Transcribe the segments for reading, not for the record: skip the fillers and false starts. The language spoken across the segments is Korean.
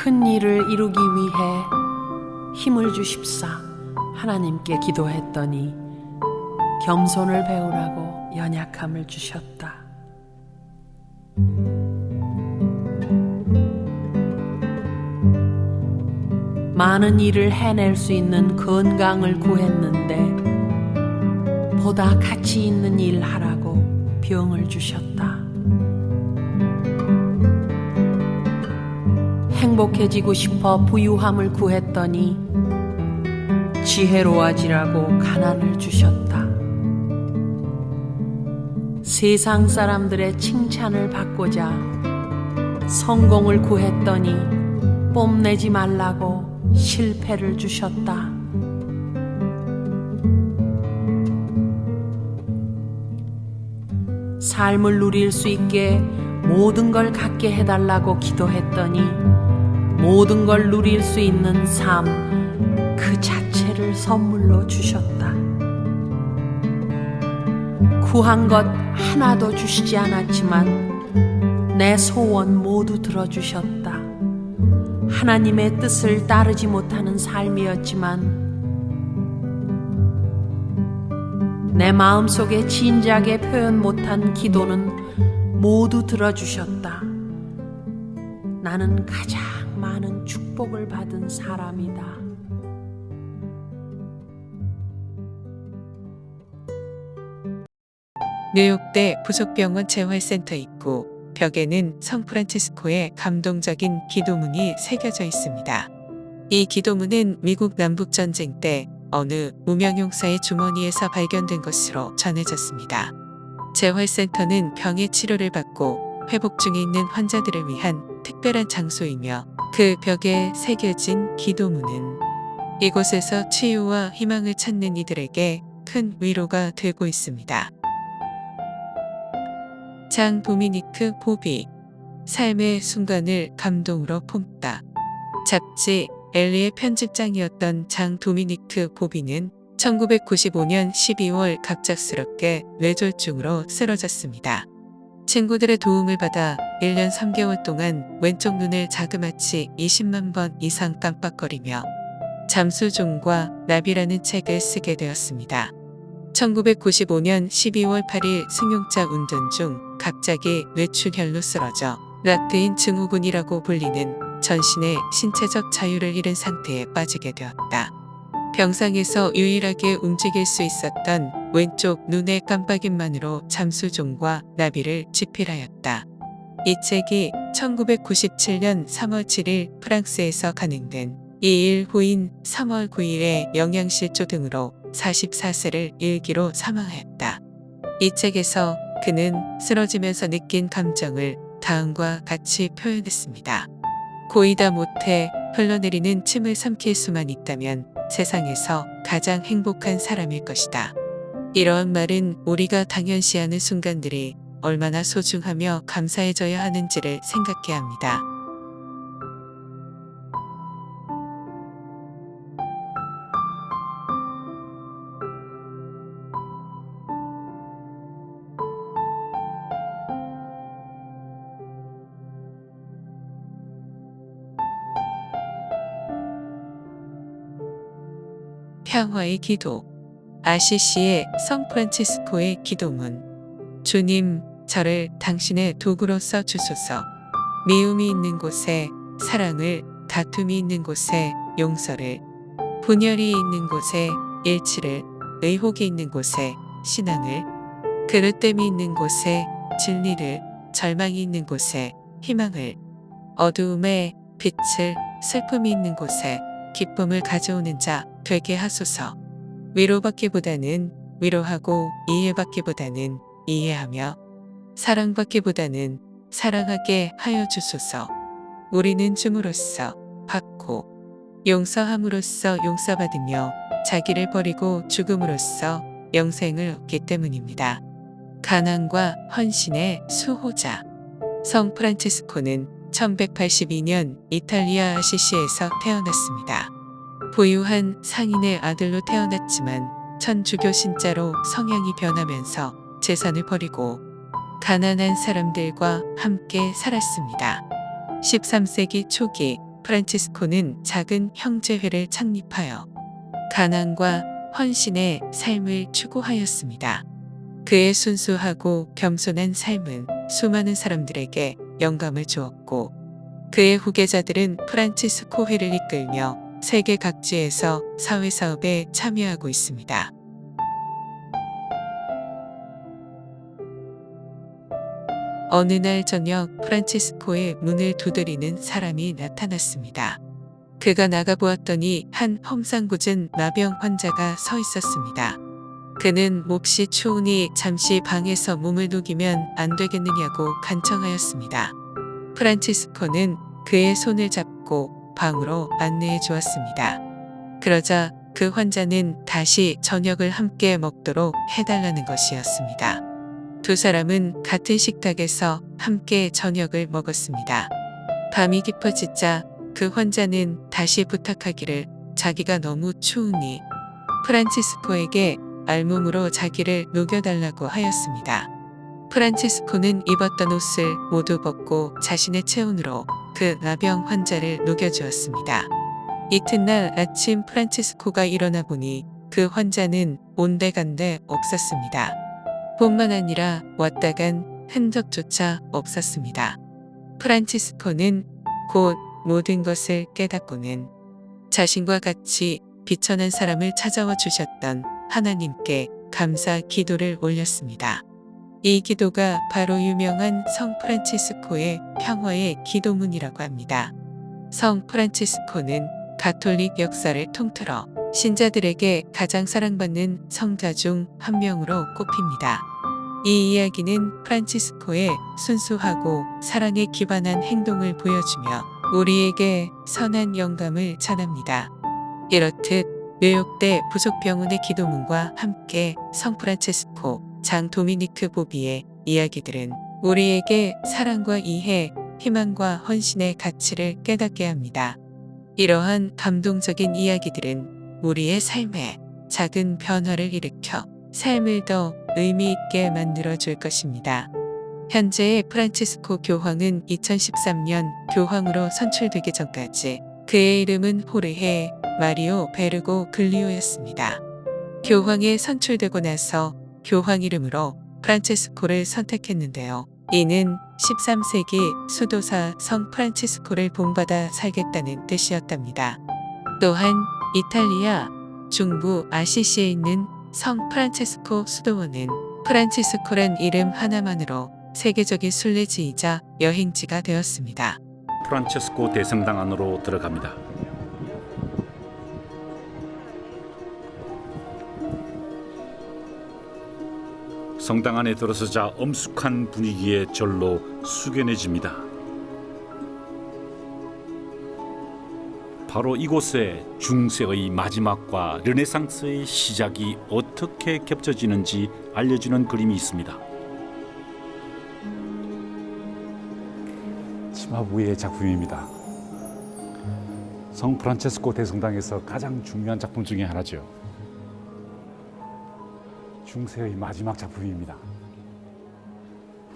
큰 일을 이루기 위해 힘을 주십사 하나님께 기도했더니 겸손을 배우라고 연약함을 주셨다. 많은 일을 해낼 수 있는 건강을 구했는데 보다 가치 있는 일 하라고 병을 주셨다. 행복해지고 싶어 부유함을 구했더니 지혜로워지라고 가난을 주셨다. 세상 사람들의 칭찬을 받고자 성공을 구했더니 뽐내지 말라고 실패를 주셨다. 삶을 누릴 수 있게 모든 걸 갖게 해달라고 기도했더니 모든 걸 누릴 수 있는 삶 그 자체를 선물로 주셨다. 구한 것 하나도 주시지 않았지만 내 소원 모두 들어주셨다. 하나님의 뜻을 따르지 못하는 삶이었지만 내 마음속에 진지하게 표현 못한 기도는 모두 들어주셨다. 나는 가장 많은 축복을 받은 사람이다. 뉴욕대 부속병원 재활센터 입구 벽에는 성프란치스코의 감동적인 기도문이 새겨져 있습니다. 이 기도문은 미국 남북전쟁 때 어느 무명용사의 주머니에서 발견된 것으로 전해졌습니다. 재활센터는 병의 치료를 받고 회복 중에 있는 환자들을 위한 특별한 장소이며 그 벽에 새겨진 기도문은 이곳에서 치유와 희망을 찾는 이들에게 큰 위로가 되고 있습니다. 장 도미니크 보비, 삶의 순간을 감동으로 품다. 잡지 엘리의 편집장이었던 장 도미니크 보비는 1995년 12월 갑작스럽게 뇌졸중으로 쓰러졌습니다. 친구들의 도움을 받아 1년 3개월 동안 왼쪽 눈을 자그마치 20만 번 이상 깜빡거리며 잠수종과 나비라는 책을 쓰게 되었습니다. 1995년 12월 8일 승용차 운전 중 갑자기 뇌출혈로 쓰러져 락트인 증후군이라고 불리는 전신의 신체적 자유를 잃은 상태에 빠지게 되었다. 병상에서 유일하게 움직일 수 있었던 왼쪽 눈의 깜빡임만으로 잠수종과 나비를 집필하였다. 이 책이 1997년 3월 7일 프랑스에서 간행된 2일 후인 3월 9일에 영양실조 등으로 44세를 일기로 사망하였다. 이 책에서 그는 쓰러지면서 느낀 감정을 다음과 같이 표현했습니다. 고이다 못해 흘러내리는 침을 삼킬 수만 있다면 세상에서 가장 행복한 사람일 것이다. 이러한 말은 우리가 당연시하는 순간들이 얼마나 소중하며 감사해져야 하는지를 생각해 합니다. 평화의 기도. 아시시의 성프란치스코의 기도문. 주님, 저를 당신의 도구로써 주소서. 미움이 있는 곳에 사랑을, 다툼이 있는 곳에 용서를, 분열이 있는 곳에 일치를, 의혹이 있는 곳에 신앙을, 그릇됨이 있는 곳에 진리를, 절망이 있는 곳에 희망을, 어두움에 빛을, 슬픔이 있는 곳에 기쁨을 가져오는 자 되게 하소서. 위로받기보다는 위로하고 이해받기보다는 이해하며 사랑받기보다는 사랑하게 하여 주소서. 우리는 줌으로써 받고 용서함으로써 용서받으며 자기를 버리고 죽음으로써 영생을 얻기 때문입니다. 가난과 헌신의 수호자. 성 프란치스코는 1182년 이탈리아 아시시에서 태어났습니다. 부유한 상인의 아들로 태어났지만 천주교 신자로 성향이 변하면서 재산을 버리고 가난한 사람들과 함께 살았습니다. 13세기 초기 프란치스코는 작은 형제회를 창립하여 가난과 헌신의 삶을 추구하였습니다. 그의 순수하고 겸손한 삶은 수많은 사람들에게 영감을 주었고, 그의 후계자들은 프란치스코회를 이끌며 세계 각지에서 사회사업에 참여하고 있습니다. 어느 날 저녁 프란치스코의 문을 두드리는 사람이 나타났습니다. 그가 나가보았더니 한 험상궂은 마병 환자가 서 있었습니다. 그는 몹시 추우니 잠시 방에서 몸을 녹이면 안 되겠느냐고 간청하였습니다. 프란치스코는 그의 손을 잡고 방으로 안내해 주었습니다. 그러자 그 환자는 다시 저녁을 함께 먹도록 해달라는 것이었습니다. 두 사람은 같은 식탁에서 함께 저녁을 먹었습니다. 밤이 깊어지자 그 환자는 다시 부탁하기를 자기가 너무 추우니 프란치스코에게 알몸으로 자기를 녹여달라고 하였습니다. 프란치스코는 입었던 옷을 모두 벗고 자신의 체온으로 그 나병 환자를 녹여주었습니다. 이튿날 아침 프란치스코가 일어나 보니 그 환자는 온데간데 없었습니다. 뿐만 아니라 왔다 간 흔적조차 없었습니다. 프란치스코는 곧 모든 것을 깨닫고는 자신과 같이 비천한 사람을 찾아와 주셨던 하나님께 감사 기도를 올렸습니다. 이 기도가 바로 유명한 성 프란치스코의 평화의 기도문이라고 합니다. 성 프란치스코는 가톨릭 역사를 통틀어 신자들에게 가장 사랑받는 성자 중 한 명으로 꼽힙니다. 이 이야기는 프란치스코의 순수하고 사랑에 기반한 행동을 보여주며 우리에게 선한 영감을 전합니다. 이렇듯 뉴욕대 부속병원의 기도문과 함께 성 프란치스코, 장 도미니크 보비의 이야기들은 우리에게 사랑과 이해, 희망과 헌신의 가치를 깨닫게 합니다. 이러한 감동적인 이야기들은 우리의 삶에 작은 변화를 일으켜 삶을 더 의미 있게 만들어 줄 것입니다. 현재의 프란치스코 교황은 2013년 교황으로 선출되기 전까지 그의 이름은 호르헤 마리오 베르고 글리오였습니다. 교황에 선출되고 나서 교황 이름으로 프란체스코를 선택했는데요. 이는 13세기 수도사 성 프란치스코를 본받아 살겠다는 뜻이었답니다. 또한 이탈리아 중부 아시시에 있는 성 프란체스코 수도원은 프란치스코란 이름 하나만으로 세계적인 순례지이자 여행지가 되었습니다. 프란체스코 대성당 안으로 들어갑니다. 성당 안에 들어서자 엄숙한 분위기에 절로 숙연해집니다. 바로 이곳에 중세의 마지막과 르네상스의 시작이 어떻게 겹쳐지는지 알려주는 그림이 있습니다. 치마부의 작품입니다. 성 프란체스코 대성당에서 가장 중요한 작품 중에 하나죠. 중세의 마지막 작품입니다.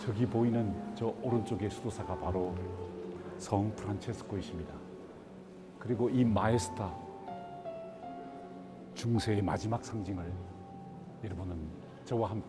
저기 보이는 저 오른쪽의 수도사가 바로 성 프란체스코이십니다. 그리고 이 마에스타, 중세의 마지막 상징을 여러분은 저와 함께